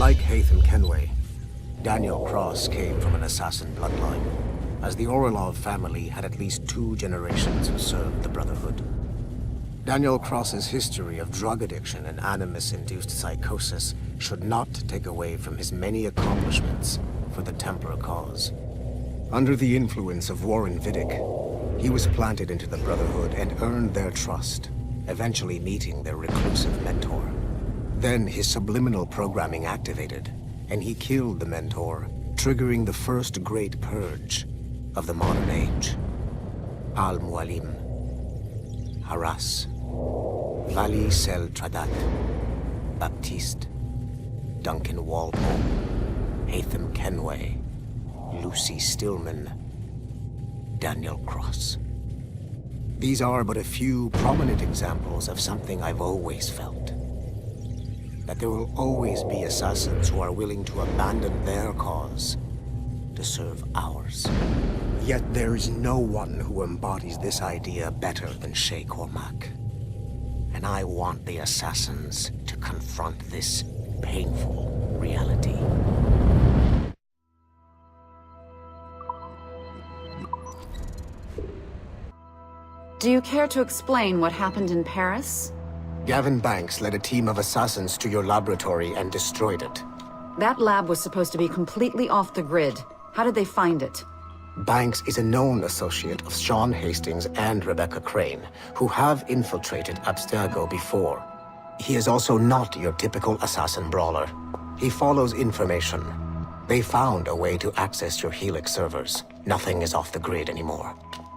Like Haytham Kenway, Daniel Cross came from an assassin bloodline, as the Orlov family had at least 2 generations who served the Brotherhood. Daniel Cross's history of drug addiction and Animus-induced psychosis should not take away from his many accomplishments for the Templar cause. Under the influence of Warren Vidic, he was planted into the Brotherhood and earned their trust, eventually meeting their reclusive mentor. Then his subliminal programming activated, and he killed the mentor, triggering the first great purge of the modern age. Al-Mualim, Haras, Vali Sel Tradat, Baptiste, Duncan Walpole, Haytham Kenway, Lucy Stillman, Daniel Cross. These are but a few prominent examples of something I've always felt. That there will always be assassins who are willing to abandon their cause to serve ours. Yet there is no one who embodies this idea better than Shay Cormac. And I want the assassins to confront this painful reality. Do you care to explain what happened in Paris? Gavin Banks led a team of assassins to your laboratory and destroyed it. That lab was supposed to be completely off the grid. How did they find it? Banks is a known associate of Sean Hastings and Rebecca Crane, who have infiltrated Abstergo before. He is also not your typical assassin brawler. He follows information. They found a way to access your Helix servers. Nothing is off the grid anymore.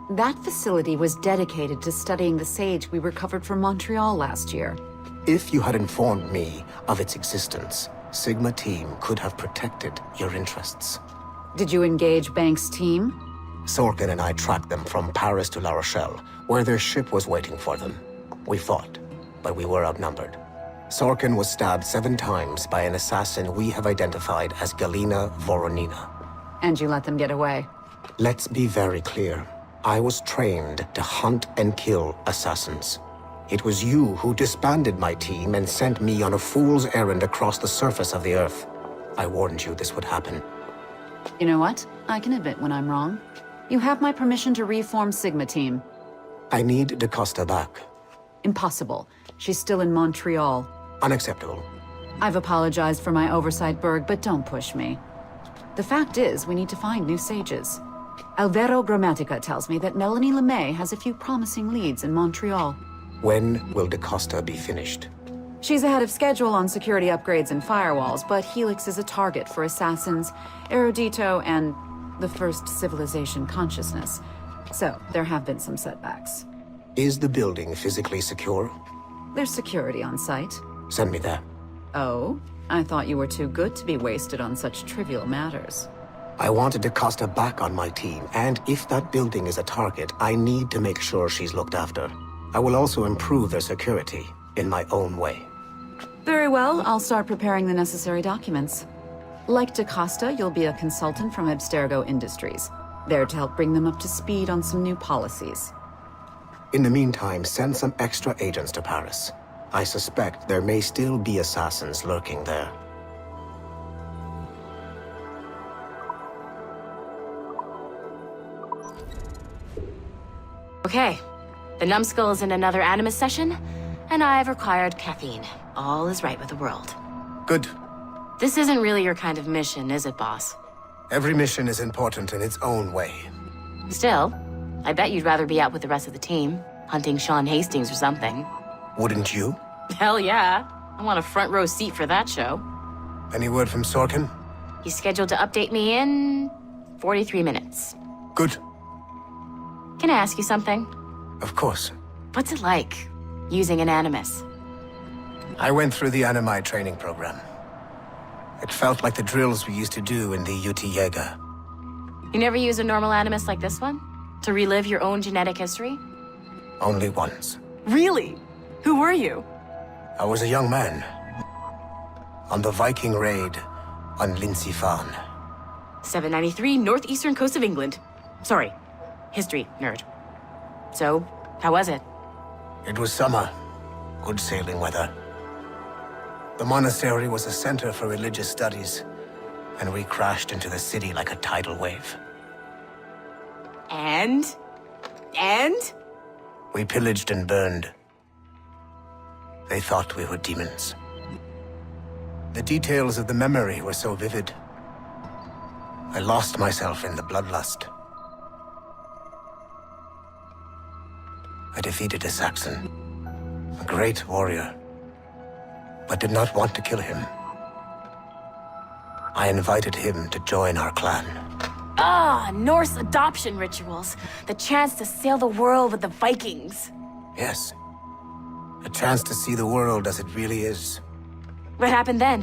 That facility was dedicated to studying the sage we recovered from Montreal last year. If you had informed me of its existence, Sigma Team could have protected your interests. Did you engage Banks' team? Sorkin and I tracked them from Paris to La Rochelle, where their ship was waiting for them. We fought, but we were outnumbered. Sorkin was stabbed 7 times by an assassin we have identified as Galina Voronina. And you let them get away? Let's be very clear. I was trained to hunt and kill assassins. It was you who disbanded my team and sent me on a fool's errand across the surface of the Earth. I warned you this would happen. You know what? I can admit when I'm wrong. You have my permission to reform Sigma Team. I need DaCosta back. Impossible. She's still in Montreal. Unacceptable. I've apologized for my oversight, Berg, but don't push me. The fact is, we need to find new sages. Alvaro Grammatica tells me that Melanie LeMay has a few promising leads in Montreal. When will DaCosta be finished? She's ahead of schedule on security upgrades and firewalls, but Helix is a target for assassins, Erudito, and the First Civilization consciousness. So, there have been some setbacks. Is the building physically secure? There's security on site. Send me there. Oh? I thought you were too good to be wasted on such trivial matters. I wanted DaCosta back on my team, and if that building is a target, I need to make sure she's looked after. I will also improve their security in my own way. Very well, I'll start preparing the necessary documents. Like DaCosta, you'll be a consultant from Abstergo Industries, there to help bring them up to speed on some new policies. In the meantime, send some extra agents to Paris. I suspect there may still be assassins lurking there. Okay, the numbskull is in another Animus session, and I've required caffeine. All is right with the world. Good. This isn't really your kind of mission, is it, boss? Every mission is important in its own way. Still, I bet you'd rather be out with the rest of the team, hunting Sean Hastings or something. Wouldn't you? Hell yeah. I want a front row seat for that show. Any word from Sorkin? He's scheduled to update me in 43 minutes. Good. Can I ask you something? Of course. What's it like, using an Animus? I went through the Animi training program. It felt like the drills we used to do in the UT Jaeger. You never use a normal Animus like this one? To relive your own genetic history? Only once. Really? Who were you? I was a young man. On the Viking raid on Lindsey Fan. 793 northeastern coast of England. Sorry, history nerd. So, how was it? It was summer. Good sailing weather. The monastery was a center for religious studies, and we crashed into the city like a tidal wave. And? We pillaged and burned. They thought we were demons. The details of the memory were so vivid. I lost myself in the bloodlust. I defeated a Saxon, a great warrior, but did not want to kill him. I invited him to join our clan. Ah, Norse adoption rituals. The chance to sail the world with the Vikings. Yes, a chance to see the world as it really is. What happened then?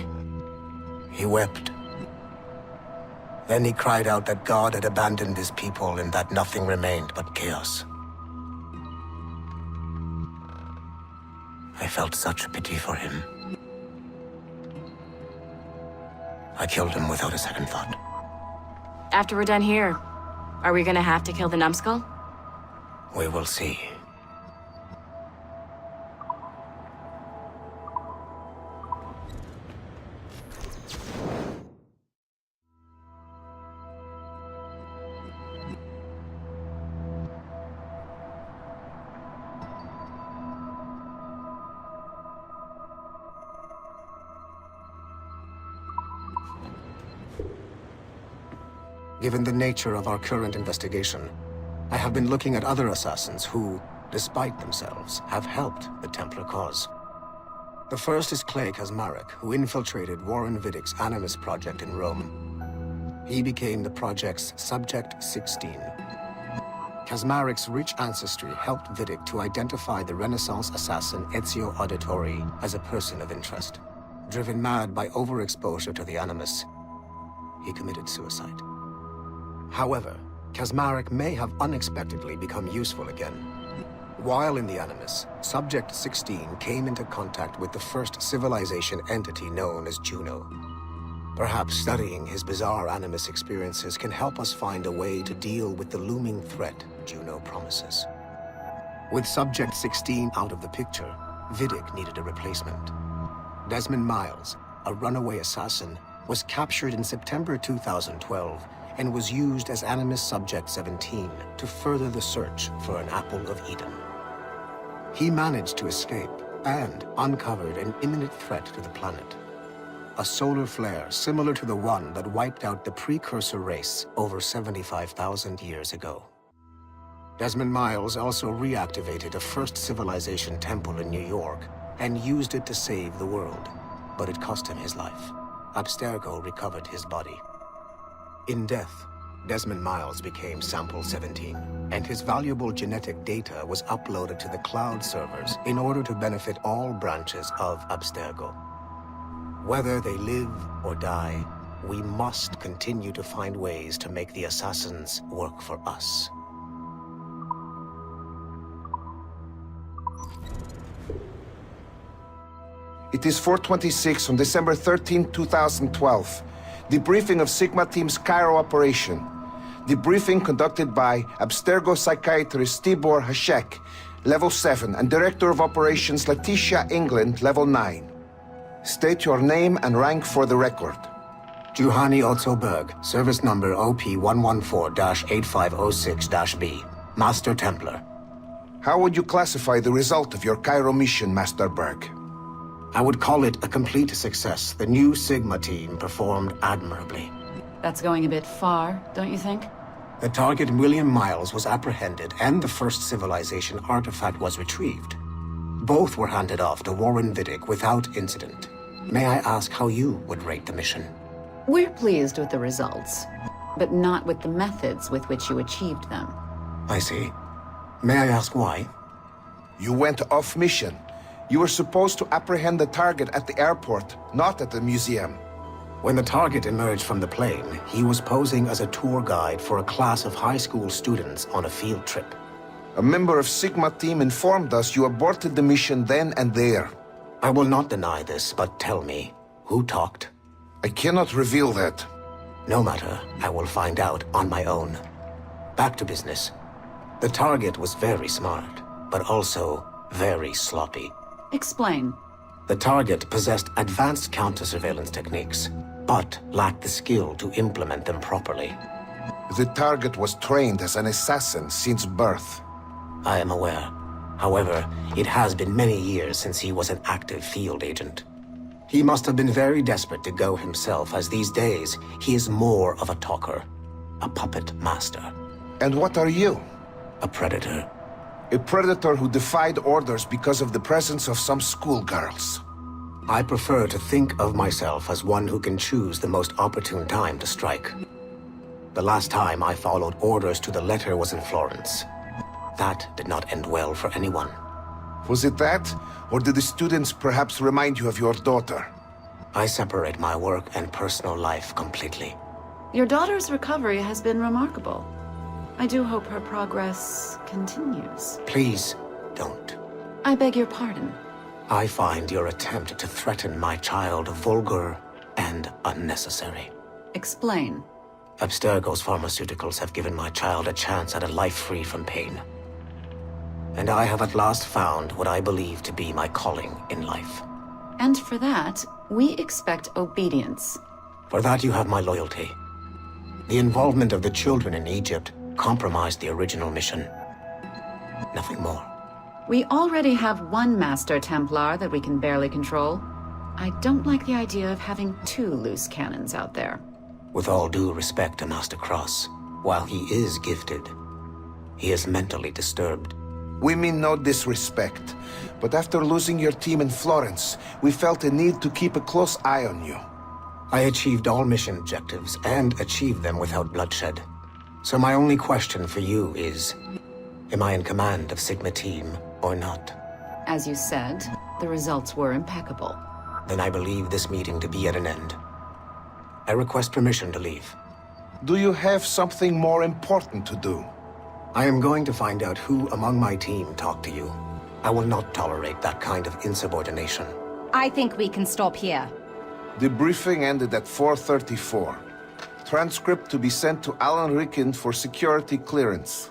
He wept. Then he cried out that God had abandoned his people and that nothing remained but chaos. I felt such pity for him. I killed him without a second thought. After we're done here, are we gonna have to kill the numbskull? We will see. Given the nature of our current investigation, I have been looking at other assassins who, despite themselves, have helped the Templar cause. The first is Clay Kaczmarek, who infiltrated Warren Vidick's Animus project in Rome. He became the project's Subject 16. Kaczmarek's rich ancestry helped Vidick to identify the Renaissance assassin Ezio Auditore as a person of interest. Driven mad by overexposure to the Animus, he committed suicide. However, Kaczmarek may have unexpectedly become useful again. While in the Animus, Subject 16 came into contact with the first civilization entity known as Juno. Perhaps studying his bizarre Animus experiences can help us find a way to deal with the looming threat Juno promises. With Subject 16 out of the picture, Vidick needed a replacement. Desmond Miles, a runaway assassin, was captured in September 2012 and was used as Animus Subject 17 to further the search for an Apple of Eden. He managed to escape and uncovered an imminent threat to the planet. A solar flare similar to the one that wiped out the precursor race over 75,000 years ago. Desmond Miles also reactivated a first civilization temple in New York and used it to save the world, but it cost him his life. Abstergo recovered his body. In death, Desmond Miles became Sample 17, and his valuable genetic data was uploaded to the cloud servers in order to benefit all branches of Abstergo. Whether they live or die, we must continue to find ways to make the assassins work for us. It is 4:26 on December 13, 2012. Debriefing of Sigma Team's Cairo operation. Debriefing conducted by Abstergo psychiatrist Tibor Hashek, Level 7, and Director of Operations Letitia England, Level 9. State your name and rank for the record. Juhani Otto Berg, service number OP-114-8506-B, Master Templar. How would you classify the result of your Cairo mission, Master Berg? I would call it a complete success. The new Sigma team performed admirably. That's going a bit far, don't you think? The target, William Miles, was apprehended and the first civilization artifact was retrieved. Both were handed off to Warren Vidick without incident. May I ask how you would rate the mission? We're pleased with the results, but not with the methods with which you achieved them. I see. May I ask why? You went off mission. You were supposed to apprehend the target at the airport, not at the museum. When the target emerged from the plane, he was posing as a tour guide for a class of high school students on a field trip. A member of Sigma Team informed us you aborted the mission then and there. I will not deny this, but tell me, who talked? I cannot reveal that. No matter, I will find out on my own. Back to business. The target was very smart, but also very sloppy. Explain. The target possessed advanced counter-surveillance techniques, but lacked the skill to implement them properly. The target was trained as an assassin since birth. I am aware. However, it has been many years since he was an active field agent. He must have been very desperate to go himself, as these days he is more of a talker, a puppet master. And what are you? A predator. A predator who defied orders because of the presence of some schoolgirls. I prefer to think of myself as one who can choose the most opportune time to strike. The last time I followed orders to the letter was in Florence. That did not end well for anyone. Was it that? Or did the students perhaps remind you of your daughter? I separate my work and personal life completely. Your daughter's recovery has been remarkable. I do hope her progress continues. Please, don't. I beg your pardon. I find your attempt to threaten my child vulgar and unnecessary. Explain. Abstergo's pharmaceuticals have given my child a chance at a life free from pain. And I have at last found what I believe to be my calling in life. And for that, we expect obedience. For that you have my loyalty. The involvement of the children in Egypt compromised the original mission. Nothing more. We already have one Master Templar that we can barely control. I don't like the idea of having two loose cannons out there. With all due respect to Master Cross, while he is gifted, he is mentally disturbed. We mean no disrespect, but after losing your team in Florence, we felt a need to keep a close eye on you. I achieved all mission objectives and achieved them without bloodshed. So my only question for you is, am I in command of Sigma Team or not? As you said, the results were impeccable. Then I believe this meeting to be at an end. I request permission to leave. Do you have something more important to do? I am going to find out who among my team talked to you. I will not tolerate that kind of insubordination. I think we can stop here. The briefing ended at 4:34. Transcript to be sent to Alan Ricken for security clearance.